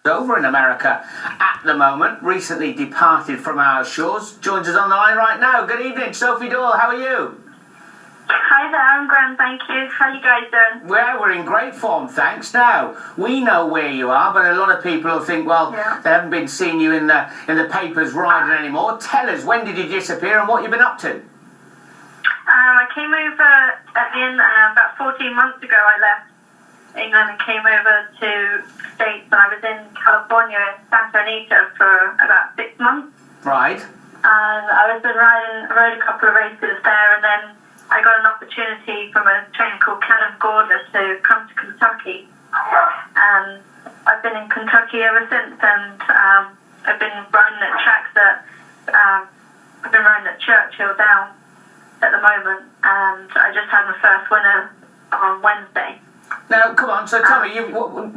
over in America at the moment, recently departed from our shores, joins us on the line right now. Good evening, Sophie Doyle, how are you? Hi there, I'm grand, thank you. How are you guys doing? Well, we're in great form, thanks. Now, we know where you are, but a lot of people will think, well, they haven't been seeing you in the papers riding anymore. Tell us, when did you disappear and what you've been up to? I came over at the end, about 14 months ago I left England and came over to the States, and I was in California in Santa Anita for about 6 months. Right. And I rode a couple of races there, and then I got an opportunity from a trainer called Callum Gordon to come to Kentucky. And I've been in Kentucky ever since, and I've been riding at tracks I've been riding at Churchill Downs at the moment, and I just had my first winner on Wednesday. Now, come on, so tell me,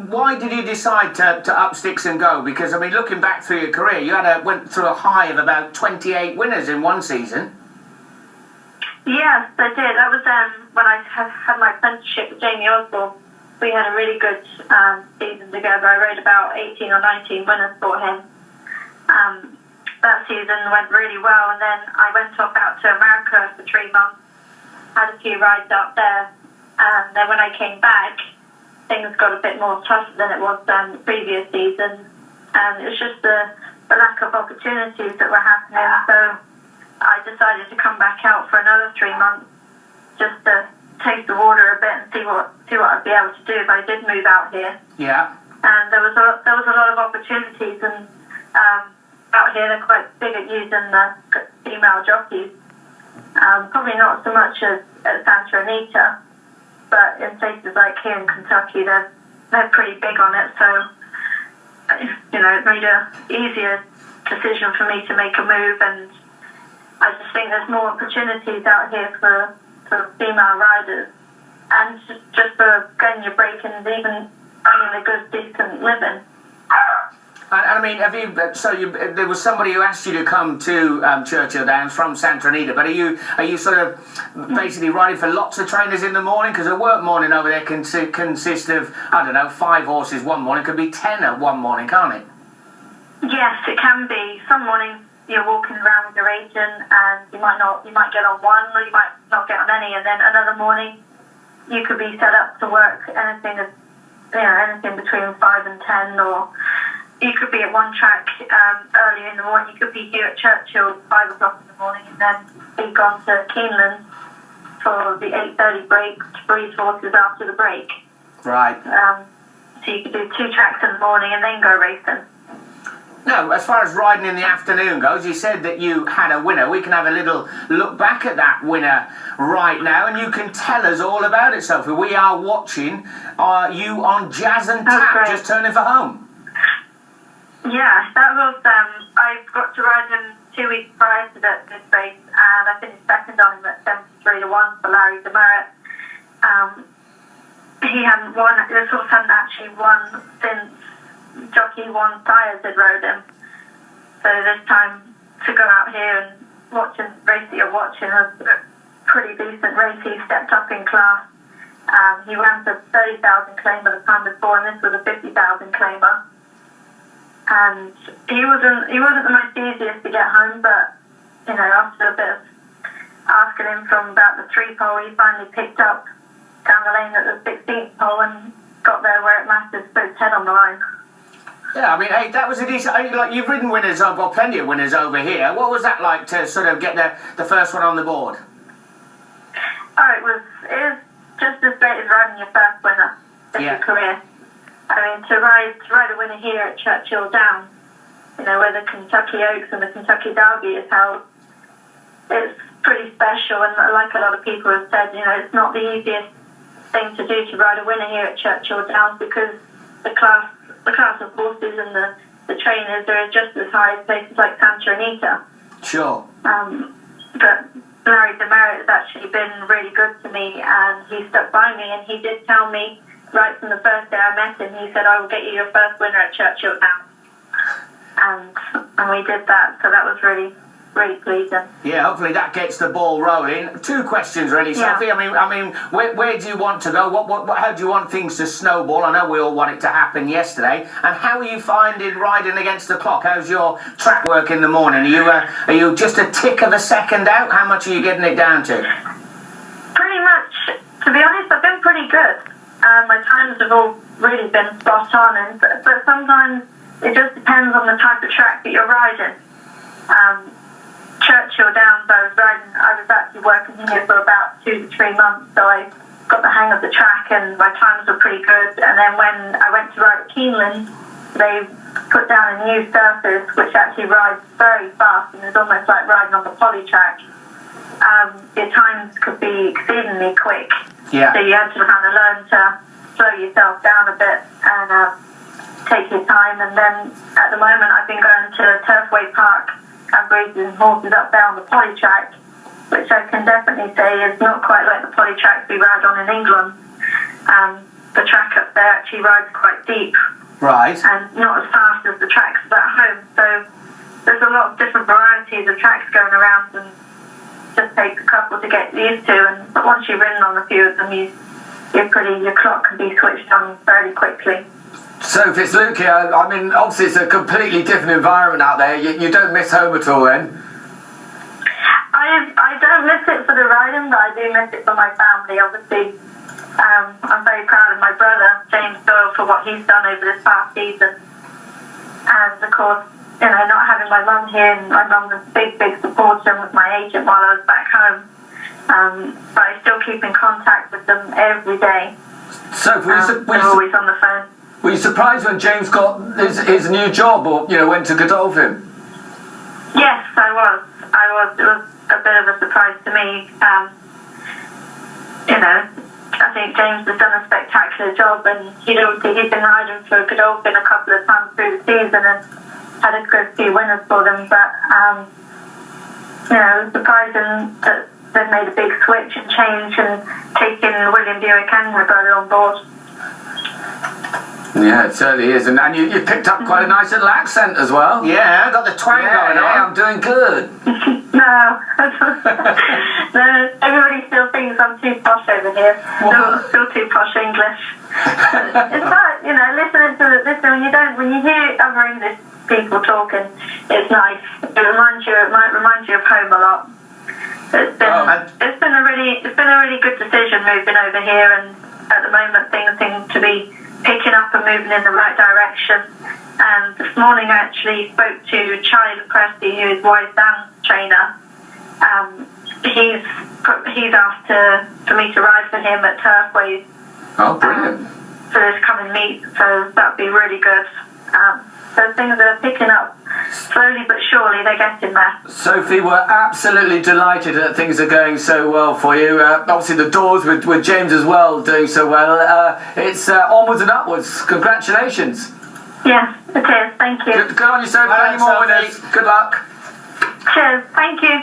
why did you decide to up sticks and go? Because, I mean, looking back through your career, you went through a high of about 28 winners in one season. Yes, I did. That was when I had my apprenticeship with Jamie Osborne. We had a really good season together. I rode about 18 or 19 winners for him. That season went really well, and then I went off out to America for 3 months, had a few rides out there, and then when I came back, things got a bit more tough than it was the previous season, and it's just the lack of opportunities that were happening, so I decided to come back out for another 3 months just to taste the water a bit and see what I'd be able to do if I did move out here. Yeah. And there was a lot of opportunities, and out here they're quite big at using the female jockeys. Probably not so much as at Santa Anita, but in places like here in Kentucky they're pretty big on it. So it made a easier decision for me to make a move, and I just think there's more opportunities out here for female riders, and just for getting your break and even earning a good, decent living. And I mean, there was somebody who asked you to come to Churchill Downs from Santa Anita, but are you sort of basically riding for lots of trainers in the morning? Because a work morning over there can consist of, 5 horses one morning, could be 10 at one morning, can't it? Yes, it can be. Some mornings you're walking around with your agent and you might get on one, or you might not get on any, and then another morning you could be set up to work anything between 5 and 10, or you could be at one track early in the morning. You could be here at Churchill 5 o'clock in the morning and then be gone to Keeneland for the 8:30 break to breeze horses after the break. Right. So you could do 2 tracks in the morning and then go racing. Now, as far as riding in the afternoon goes, you said that you had a winner. We can have a little look back at that winner right now, and you can tell us all about it, Sophie. We are watching you on Jazz and Tap, just turning for home. Yeah, that was, I got to ride him 2 weeks prior to this race, and I finished second on him at 73-1 for Larry Demerit. He hadn't won, this horse hadn't actually won since Jockey One Sires had rode him. So this time to go out here and watch the race that you're watching was a pretty decent race. He stepped up in class. He ran for 30,000 claimer the time before, and this was a 50,000 claimer. And he wasn't the most easiest to get home, but after a bit of asking him from about the 3 pole, he finally picked up down the lane at the 16th pole and got there where it mattered, put his head on the line. Yeah, I mean, hey, that was a decent. You've ridden winners, well, plenty of winners over here. What was that like to sort of get the first one on the board? Oh, it was just as great as riding your first winner in your career. I mean, to ride a winner here at Churchill Downs, where the Kentucky Oaks and the Kentucky Derby is held, it's pretty special. And like a lot of people have said, it's not the easiest thing to do to ride a winner here at Churchill Downs, because the class of horses and the trainers are just as high as places like Santa Anita. Sure. But Larry Demerit has actually been really good to me, and he stuck by me, and he did tell me right from the first day I met him, he said, I will get you your first winner at Churchill Downs. And we did that, so that was really really pleasing. Yeah, hopefully that gets the ball rolling. 2 questions really, Sophie. Yeah. I mean, where do you want to go? How do you want things to snowball? I know we all want it to happen yesterday. And how are you finding riding against the clock? How's your track work in the morning? Are you just a tick of a second out? How much are you getting it down to? Pretty much, to be honest, I've been pretty good. My times have all really been spot on, but sometimes it just depends on the type of track that you're riding. Churchill Downs, I was actually working here for about 2 to 3 months, so I got the hang of the track and my times were pretty good. And then when I went to ride at Keeneland, they put down a new surface which actually rides very fast and is almost like riding on the poly track. Your times could be exceedingly quick. Yeah. So you had to kind of learn to slow yourself down a bit and take your time. And then at the moment I've been going to Turfway Park and breeding horses up there on the poly track, which I can definitely say is not quite like the poly track we ride on in England. The track up there actually rides quite deep. Right. And not as fast as the tracks at home. So there's a lot of different varieties of tracks going around, and just takes a couple to get used to. But once you've ridden on a few of them, your clock can be switched on fairly quickly. So if it's Luke here, I mean, obviously it's a completely different environment out there. You don't miss home at all then? I don't miss it for the riding, but I do miss it for my family, obviously. I'm very proud of my brother, James Doyle, for what he's done over this past season. And of course, not having my mum here, and my mum was a big supporter and was my agent while I was back home. But I still keep in contact with them every day. So they're always on the phone. Were you surprised when James got his new job, or went to Godolphin? Yes, I was. It was a bit of a surprise to me. I think James has done a spectacular job, and he's been riding for Godolphin a couple of times through the season and had a good few winners for them. But it was surprising that they've made a big switch and change and taken William Buick and Roberto on board. Yeah, it certainly is. And you picked up quite a nice little accent as well. Yeah, got the twang going on. I'm doing good. No, everybody still thinks I'm too posh over here. Still too posh English. It's like, when you hear other English people talking, it's nice. It might remind you of home a lot. It's been a really good decision moving over here, and at the moment things seem to be picking up and moving in the right direction. And this morning I actually spoke to Charlie Presti, who is Wise Dan's trainer. He's asked for me to ride for him at Turfways. Oh, brilliant. For this coming meet, so that'd be really good. So things are picking up slowly but surely. They're getting there. Sophie, we're absolutely delighted that things are going so well for you. Obviously the doors with James as well doing so well. It's onwards and upwards. Congratulations. Yes, it is. Thank you. Good on you, Sophie. Any more winners. Good luck. Cheers. Thank you.